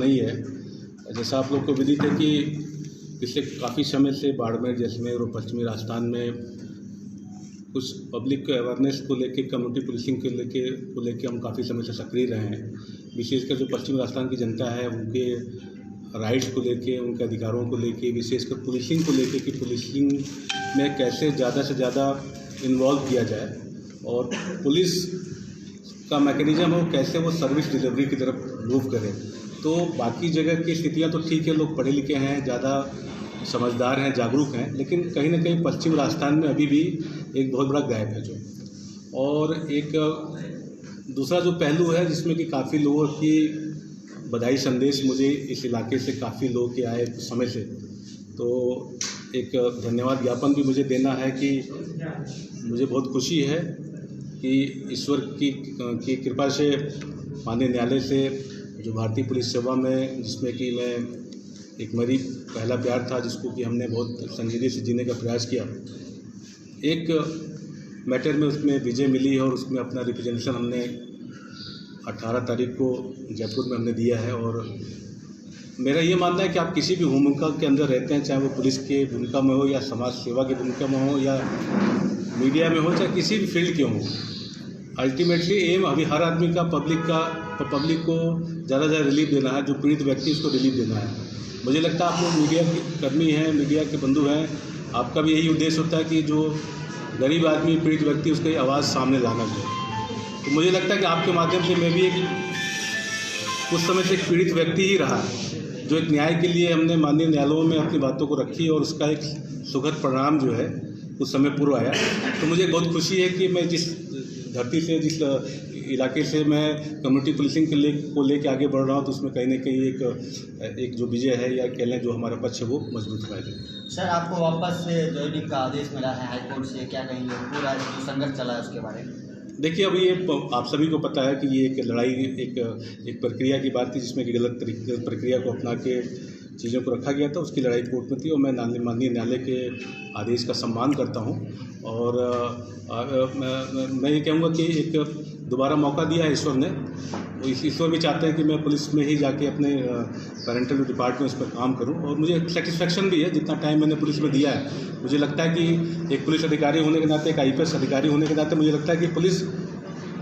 नहीं है। जैसा आप लोग को विदित है कि पिछले काफ़ी समय से बाड़मेर, जैसलमेर और पश्चिमी राजस्थान में कुछ पब्लिक अवेयरनेस को लेके, कम्युनिटी पुलिसिंग को लेके हम काफ़ी समय से सक्रिय रहे हैं। विशेषकर जो पश्चिमी राजस्थान की जनता है उनके राइट्स को लेके, उनके अधिकारों को लेके, विशेषकर पुलिसिंग को लेके कि पुलिसिंग में कैसे ज़्यादा से ज़्यादा इन्वॉल्व किया जाए और पुलिस का मैकेनिज़्म हो कैसे वो सर्विस डिलीवरी की तरफ मूव करे। तो बाकी जगह की स्थितियाँ तो ठीक है, लोग पढ़े लिखे हैं, ज़्यादा समझदार हैं, जागरूक हैं, लेकिन कहीं ना कहीं पश्चिम राजस्थान में अभी भी एक बहुत बड़ा गैप है जो। और एक दूसरा जो पहलू है जिसमें कि काफ़ी लोगों की बधाई संदेश मुझे इस इलाके से काफ़ी लोग के आए कुछ समय से, तो एक धन्यवाद ज्ञापन भी मुझे देना है कि मुझे बहुत खुशी है कि ईश्वर की कृपा से, माननीय न्यायालय से, जो भारतीय पुलिस सेवा में जिसमें कि मैं एक मेरी पहला प्यार था जिसको कि हमने बहुत संजीदगी से जीने का प्रयास किया, एक मैटर में उसमें विजय मिली और उसमें अपना रिप्रेजेंटेशन हमने 18 तारीख को जयपुर में हमने दिया है। और मेरा ये मानना है कि आप किसी भी भूमिका के अंदर रहते हैं, चाहे वो पुलिस के भूमिका में हो या समाज सेवा की भूमिका में हो या मीडिया में हो, चाहे किसी भी फील्ड के हों, अल्टीमेटली एम अभी हर आदमी का पब्लिक को ज़्यादा से ज़्यादा रिलीफ देना है, जो पीड़ित व्यक्ति उसको रिलीफ देना है। मुझे लगता है आप लोग मीडिया के कर्मी हैं, मीडिया के बंधु हैं, आपका भी यही उद्देश्य होता है कि जो गरीब आदमी, पीड़ित व्यक्ति, उसकी आवाज़ सामने लाना चाहिए। तो मुझे लगता है कि आपके माध्यम से मैं भी एक कुछ समय से एक पीड़ित व्यक्ति ही रहा, जो एक न्याय के लिए हमने माननीय न्यायालयों में अपनी बातों को रखी और उसका एक सुखद परिणाम जो है उस समय पूर्व आया। तो मुझे बहुत खुशी है कि मैं जिस धरती से, जिस इलाके से मैं कम्युनिटी पुलिसिंग को लेके आगे बढ़ रहा हूँ, तो उसमें कहीं ना कहीं एक जो विजय है या कह लें जो हमारा पक्ष है वो मजबूत हुआ है। सर, आपको वापस से ज्वाइनिंग का आदेश मिला है हाईकोर्ट से, क्या कहेंगे? पूरा जो संघर्ष चला है उसके बारे में। देखिए, अभी ये आप सभी को पता है कि ये एक लड़ाई, एक प्रक्रिया की बात थी जिसमें कि गलत प्रक्रिया को अपना के चीज़ों को रखा गया था। उसकी लड़ाई कोर्ट में थी और मैं माननीय न्यायालय के आदेश का सम्मान करता हूँ। और मैं ये कहूँगा कि एक दोबारा मौका दिया है ईश्वर ने। ईश्वर भी चाहते हैं कि मैं पुलिस में ही जाके अपने पेरेंटल डिपार्टमेंट पर काम करूं, और मुझे सेटिस्फेक्शन भी है जितना टाइम मैंने पुलिस में दिया है। मुझे लगता है कि एक पुलिस अधिकारी होने के नाते, एक IPS अधिकारी होने के नाते मुझे लगता है कि पुलिस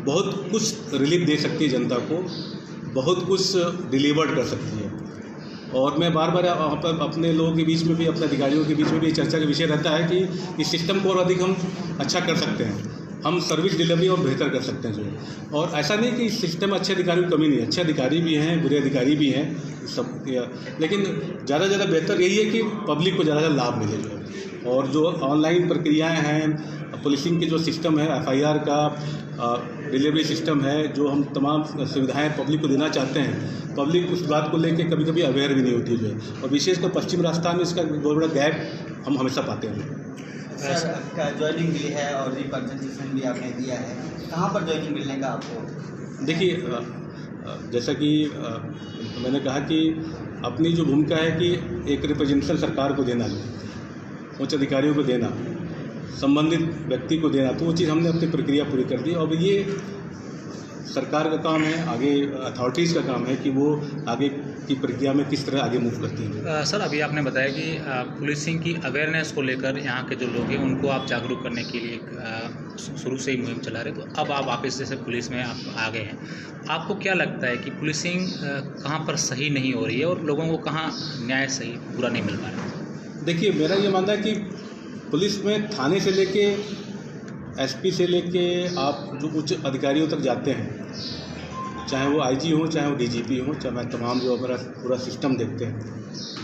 बहुत कुछ रिलीफ दे सकती है जनता को, बहुत कुछ डिलीवर्ड कर सकती है। और मैं बार बार अपने लोगों के बीच में भी, अपने अधिकारियों के बीच में भी चर्चा का विषय रहता है कि इस सिस्टम को और अधिक हम अच्छा कर सकते हैं, हम सर्विस डिलीवरी और बेहतर कर सकते हैं जो है। और ऐसा नहीं कि इस सिस्टम में अच्छे अधिकारियों की कमी नहीं है, अच्छे अधिकारी भी हैं, बुरे अधिकारी भी हैं सब, लेकिन ज़्यादा से ज़्यादा बेहतर यही है कि पब्लिक को ज़्यादा लाभ मिले जो है। और जो ऑनलाइन प्रक्रियाएँ हैं, पुलिसिंग की जो सिस्टम है, FIR का डिलीवरी सिस्टम है, जो हम तमाम सुविधाएं पब्लिक को देना चाहते हैं, पब्लिक उस बात को लेके कभी कभी अवेयर भी नहीं होती है। और विशेषकर पश्चिम राजस्थान में इसका बहुत बड़ा गैप हम हमेशा पाते हैं। सर, ज्वाइनिंग मिली है और रिप्रेजेंटेशन भी आपने दिया है, कहाँ पर ज्वाइनिंग मिलने का आपको? देखिए, जैसा कि मैंने कहा कि अपनी जो भूमिका है कि एक रिप्रेजेंटेशन सरकार को देना, उच्च अधिकारियों को देना, संबंधित व्यक्ति को देना, तो वो चीज़ हमने अपनी प्रक्रिया पूरी कर दी। और ये सरकार का काम है, आगे अथॉरिटीज़ का काम है कि वो आगे की प्रक्रिया में किस तरह आगे मूव करती हैं। सर, अभी आपने बताया कि पुलिसिंग की अवेयरनेस को लेकर यहाँ के जो लोग हैं उनको आप जागरूक करने के लिए शुरू से ही मुहिम चला रहे, तो अब आप वापस जैसे पुलिस में आप आ गए हैं, आपको क्या लगता है कि पुलिसिंग कहाँ पर सही नहीं हो रही है और लोगों को कहाँ न्याय सही पूरा नहीं मिल पा रहा है? देखिए, मेरा ये मानना है कि पुलिस में थाने से लेके SP से लेके आप जो उच्च अधिकारियों तक जाते हैं, चाहे वो IG हो, चाहे वो DGP हो, चाहे तमाम जो हमारा पूरा सिस्टम देखते हैं,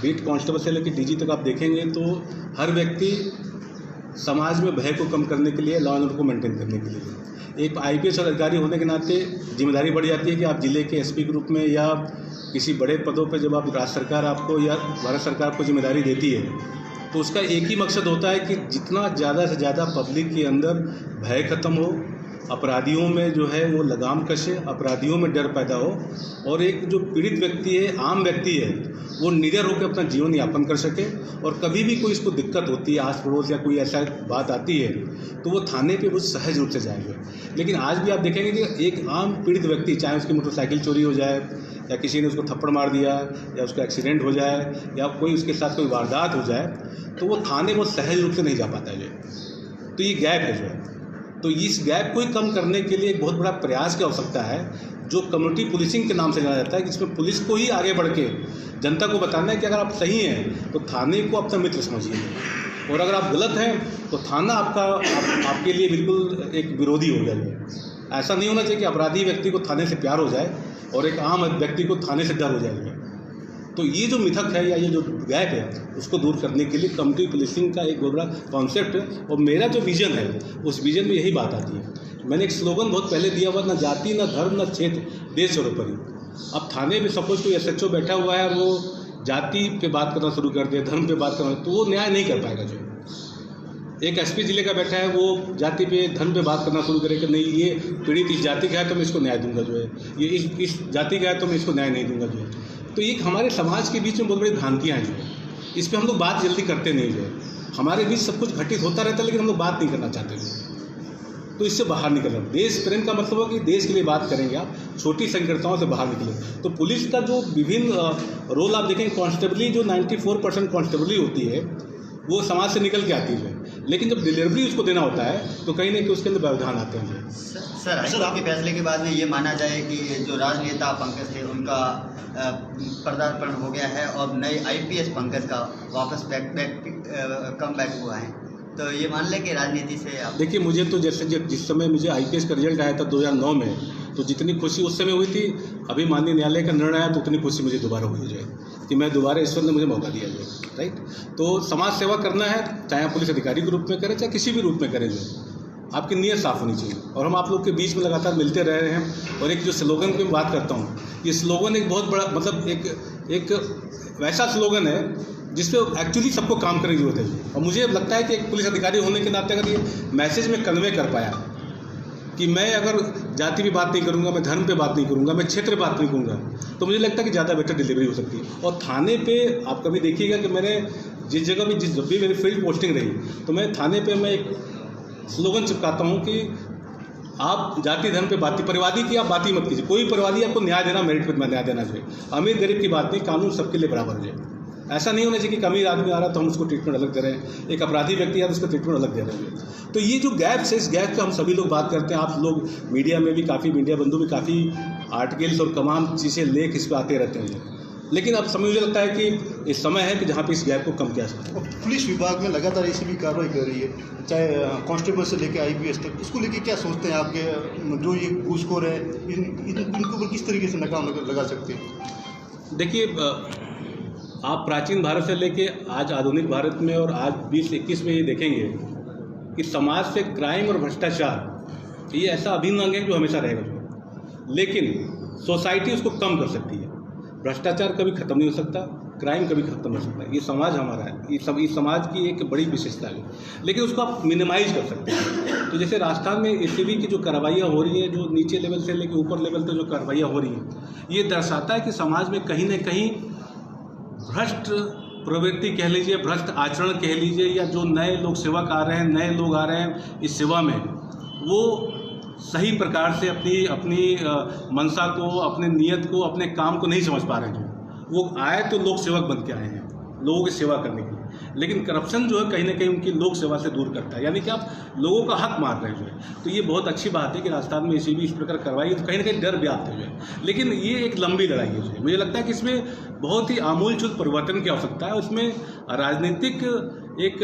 बीट कांस्टेबल से लेकर DG तक आप देखेंगे तो हर व्यक्ति समाज में भय को कम करने के लिए, लॉ एंड ऑर्डर को मेंटेन करने के लिए, एक IPS अधिकारी होने के नाते जिम्मेदारी बढ़ जाती है कि आप जिले के SP के रूप में या किसी बड़े पदों पर जब आप राज्य सरकार आपको या भारत सरकार आपको जिम्मेदारी देती है, तो उसका एक ही मकसद होता है कि जितना ज़्यादा से ज़्यादा पब्लिक के अंदर भय खत्म हो, अपराधियों में जो है वो लगाम कसे, अपराधियों में डर पैदा हो, और एक जो पीड़ित व्यक्ति है, आम व्यक्ति है, वो निडर होकर अपना जीवन यापन कर सके। और कभी भी कोई इसको दिक्कत होती है, आस पड़ोस या कोई ऐसा बात आती है, तो वो थाने पे बहुत सहज रूप से जाएंगे। लेकिन आज भी आप देखेंगे कि एक आम पीड़ित व्यक्ति, चाहे उसकी मोटरसाइकिल चोरी हो जाए या किसी ने उसको थप्पड़ मार दिया या उसका एक्सीडेंट हो जाए या कोई उसके साथ कोई वारदात हो जाए तो वो थाने बहुत सहज रूप से नहीं जा पाता है जो। तो ये गैप है जो है। तो इस गैप को ही कम करने के लिए एक बहुत बड़ा प्रयास की आवश्यकता है जो कम्युनिटी पुलिसिंग के नाम से जाना जाता है, जिसमें पुलिस को ही आगे बढ़ के जनता को बताना है कि अगर आप सही हैं तो थाने को अपना मित्र समझिए और अगर आप गलत हैं तो थाना आपके लिए बिल्कुल एक विरोधी हो गया। ऐसा नहीं होना चाहिए कि अपराधी व्यक्ति को थाने से प्यार हो जाए और एक आम व्यक्ति को थाने से डर हो जाए। तो ये जो मिथक है या ये जो गैप है उसको दूर करने के लिए कम्युनिटी पुलिसिंग का एक बहुत बड़ा कॉन्सेप्ट है और मेरा जो विज़न है उस विज़न में यही बात आती है। मैंने एक स्लोगन बहुत पहले दिया हुआ, न जाति न धर्म न क्षेत्र देश सर्वोपरि। अब थाने में सपोज कोई SHO बैठा हुआ है और वो जाति पे बात करना शुरू कर दे, धर्म पे बात करना, तो वो न्याय नहीं कर पाएगा। जो एक SP जिले का बैठा है वो जाति पे धर्म पे बात करना शुरू करे कि नहीं ये पीड़ित इस जाति का है तो मैं इसको न्याय दूंगा, जो है ये इस जाति का है तो मैं इसको न्याय नहीं दूंगा, जो है। तो ये हमारे समाज के बीच में बहुत बड़ी भ्रांतियाँ हैं जो है, इस पर हम लोग बात जल्दी करते नहीं जो है। हमारे बीच सब कुछ घटित होता रहता है लेकिन हम लोग बात नहीं करना चाहते जो। तो इससे बाहर निकलना, देश प्रेम का मतलब है कि देश के लिए बात करेंगे आप, छोटी संकीर्णताओं से बाहर निकलें। तो पुलिस का जो विभिन्न रोल आप देखें, कांस्टेबली जो 94% कांस्टेबली होती है वो समाज से निकल के आती है, लेकिन जब डिलीवरी उसको देना होता है तो कहीं ना कहीं उसके अंदर व्यवधान आते हैं। सर, हाईकोर्ट के फैसले के बाद में ये माना जाए कि जो राजनेता पंकज थे उनका पदार्पण हो गया है और नए IPS पंकज का वापस कम बैक हुआ है, तो ये मान लें कि राजनीति से आप देखिए, मुझे तो जैसे जिस समय मुझे IPS का रिजल्ट आया था 2009 में, तो जितनी खुशी उस समय हुई थी, अभी माननीय न्यायालय का निर्णय आया तो उतनी खुशी मुझे दोबारा हुई है कि मैं दोबारा ईश्वर ने मुझे मौका दिया है। राइट, तो समाज सेवा करना है, चाहे आप पुलिस अधिकारी के रूप में करें चाहे किसी भी रूप में करें, जो आपकी नीयत साफ होनी चाहिए। और हम आप लोग के बीच में लगातार मिलते रह रहे हैं। और एक जो स्लोगन की मैं बात करता हूँ, ये स्लोगन एक बहुत बड़ा मतलब एक वैसा स्लोगन है जिसपे एक्चुअली सबको काम करने की जरूरत है। और मुझे लगता है कि एक पुलिस अधिकारी होने के नाते अगर ये मैसेज में कन्वे कर पाया कि मैं अगर जाति पे बात नहीं करूँगा, मैं धर्म पे बात नहीं करूँगा, मैं क्षेत्र पे बात नहीं करूँगा, तो मुझे लगता है कि ज़्यादा बेटर डिलीवरी हो सकती है। और थाने पे आप कभी देखिएगा कि मैंने जिस जगह भी जब भी मेरी फील्ड पोस्टिंग रही तो मैं थाने पे मैं एक स्लोगन चिपकाता हूँ कि आप जाति धर्म पे बात, परिवादी की आप बात ही मत कीजिए। कोई परिवादी आपको न्याय देना, मेरिट पर न्याय देना चाहिए। अमीर गरीब की बात नहीं, कानून सबके लिए बराबर है। ऐसा नहीं होना चाहिए कि अमीर आदमी आ रहा तो हम उसको ट्रीटमेंट अलग दे रहे हैं, एक अपराधी व्यक्ति आ रहा तो उसको ट्रीटमेंट अलग दे रहे हैं। तो ये जो गैप है, इस गैप का हम सभी लोग बात करते हैं। आप लोग मीडिया में भी काफ़ी, मीडिया बंधु भी काफ़ी आर्टिकल्स और तमाम चीज़ें लेख इस पर आते रहते हैं। लेकिन अब समय मुझे लगता है कि इस समय है कि जहाँ पे इस गैप को कम किया जाए। पुलिस विभाग में लगातार ऐसी भी कार्रवाई कर रही है, चाहे कांस्टेबल से लेकर IPS तक। इसको लेके क्या सोचते हैं आपके जो ये घूसखोर है, इनके ऊपर किस तरीके से नकाम लगा सकते हैं? देखिए, आप प्राचीन भारत से लेके आज आधुनिक भारत में और आज 2021 में ये देखेंगे कि समाज से क्राइम और भ्रष्टाचार ये ऐसा अभिन्न अंग है जो हमेशा रहेगा। लेकिन सोसाइटी उसको कम कर सकती है। भ्रष्टाचार कभी ख़त्म नहीं हो सकता, क्राइम कभी ख़त्म नहीं हो सकता। ये समाज हमारा है, ये समाज की एक बड़ी विशेषता है। लेकिन उसको आप मिनिमाइज कर सकते हैं। तो जैसे राजस्थान में ACB की जो कार्रवाइयाँ हो रही है, जो नीचे लेवल से लेकर ऊपर लेवल तक जो कार्रवाइयाँ हो रही हैं, ये दर्शाता है कि समाज में कहीं ना कहीं भ्रष्ट प्रवृत्ति कह लीजिए, भ्रष्ट आचरण कह लीजिए, या जो नए लोग सेवक आ रहे हैं, नए लोग आ रहे हैं इस सेवा में, वो सही प्रकार से अपनी मंशा को, अपने नियत को, अपने काम को नहीं समझ पा रहे हैं। वो आए तो लोक सेवक बन के आए हैं, लोगों की सेवा करने के लिए। लेकिन करप्शन जो है कहीं ना कहीं उनकी लोक सेवा से दूर करता है, यानी कि आप लोगों का हक मार रहे हैं जो है। तो ये बहुत अच्छी बात है कि राजस्थान में ACB इस प्रकार करवाई, तो कहीं ना कहीं डर व्याप्त है जो है। लेकिन ये एक लंबी लड़ाई है जो है। मुझे लगता है कि इसमें बहुत ही आमूलचूल परिवर्तन की आवश्यकता है। उसमें राजनीतिक एक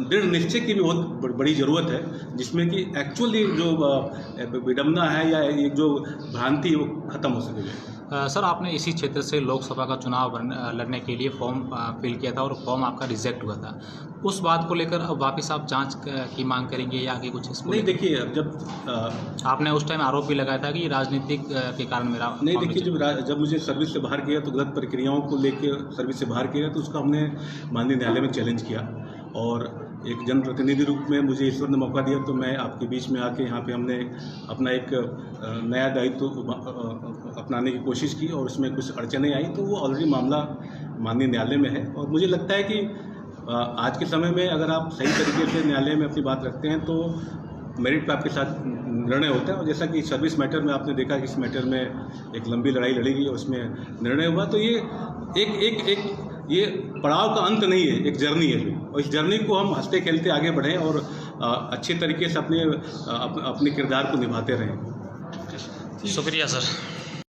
दृढ़ निश्चय की भी बहुत बड़ी ज़रूरत है, जिसमें कि एक्चुअली जो विडंबना है या एक जो भ्रांति है वो ख़त्म हो सके। सर, आपने इसी क्षेत्र से लोकसभा का चुनाव लड़ने के लिए फॉर्म फिल किया था और फॉर्म आपका रिजेक्ट हुआ था। उस बात को लेकर अब वापस आप जांच की मांग करेंगे या आगे कुछ इसको? नहीं, देखिए, अब जब आपने उस टाइम आरोप भी लगाया था कि राजनीतिक के कारण मेरा नहीं, देखिए, जब मुझे सर्विस से बाहर किया तो गलत प्रक्रियाओं को लेकर सर्विस से बाहर किया, तो उसका हमने माननीय न्यायालय में चैलेंज किया। और एक जनप्रतिनिधि रूप में मुझे ईश्वर ने मौका दिया, तो मैं आपके बीच में आके यहाँ पे हमने अपना एक नया दायित्व अपनाने की कोशिश की और उसमें कुछ अड़चनें आई, तो वो ऑलरेडी मामला माननीय न्यायालय में है। और मुझे लगता है कि आज के समय में अगर आप सही तरीके से न्यायालय में अपनी बात रखते हैं तो मेरिट पे आपके साथ निर्णय होता है। और जैसा कि सर्विस मैटर में आपने देखा कि इस मैटर में एक लंबी लड़ाई लड़ी गई, उसमें निर्णय हुआ। तो ये एक ये पड़ाव का अंत नहीं है, एक जर्नी है, और इस जर्नी को हम हंसते खेलते आगे बढ़ें और अच्छे तरीके से अपने किरदार को निभाते रहें। शुक्रिया सर।